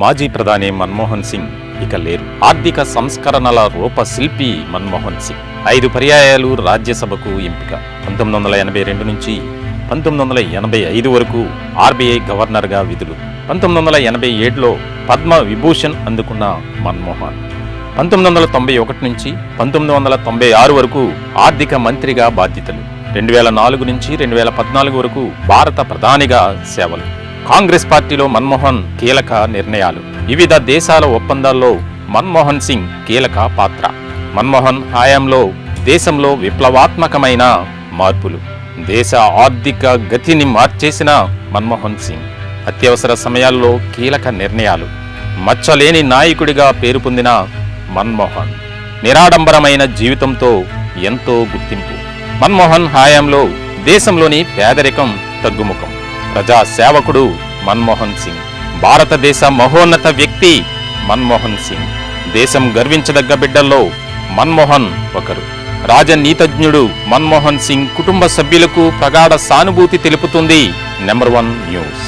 మాజీ ప్రధాని మన్మోహన్ సింగ్ ఇక లేరు. ఆర్థిక సంస్కరణల రూపశిల్పి మన్మోహన్ సింగ్ 5 పర్యాయాలు రాజ్యసభకు ఎంపిక. 1982 నుంచి 1985 వరకు ఆర్బీఐ గవర్నర్గా విధులు. 1987లో పద్మ విభూషణ్ అందుకున్న మన్మోహన్ 1991 నుంచి 1996 వరకు ఆర్థిక మంత్రిగా బాధ్యతలు. 2004 నుంచి 2014 వరకు భారత ప్రధానిగా సేవలు. కాంగ్రెస్ పార్టీలో మన్మోహన్ కీలక నిర్ణయాలు. వివిధ దేశాల ఒప్పందాల్లో మన్మోహన్ సింగ్ కీలక పాత్ర. మన్మోహన్ హయాంలో దేశంలో విప్లవాత్మకమైన మార్పులు. దేశ ఆర్థిక గతిని మార్చేసిన మన్మోహన్ సింగ్ అత్యవసర సమయాల్లో కీలక నిర్ణయాలు. మచ్చలేని నాయకుడిగా పేరు పొందిన మన్మోహన్ నిరాడంబరమైన జీవితంతో ఎంతో గుర్తింపు. మన్మోహన్ హయాంలో దేశంలోని పేదరికం తగ్గుముఖం. ప్రజా సేవకుడు మన్మోహన్ సింగ్. భారతదేశ మహోన్నత వ్యక్తి మన్మోహన్ సింగ్. దేశం గర్వించదగ్గ బిడ్డల్లో మన్మోహన్ ఒకరు. రాజనీతిజ్ఞుడు మన్మోహన్ సింగ్ కుటుంబ సభ్యులకు ప్రగాఢ సానుభూతి తెలుపుతుంది నెంబర్ 1 న్యూస్.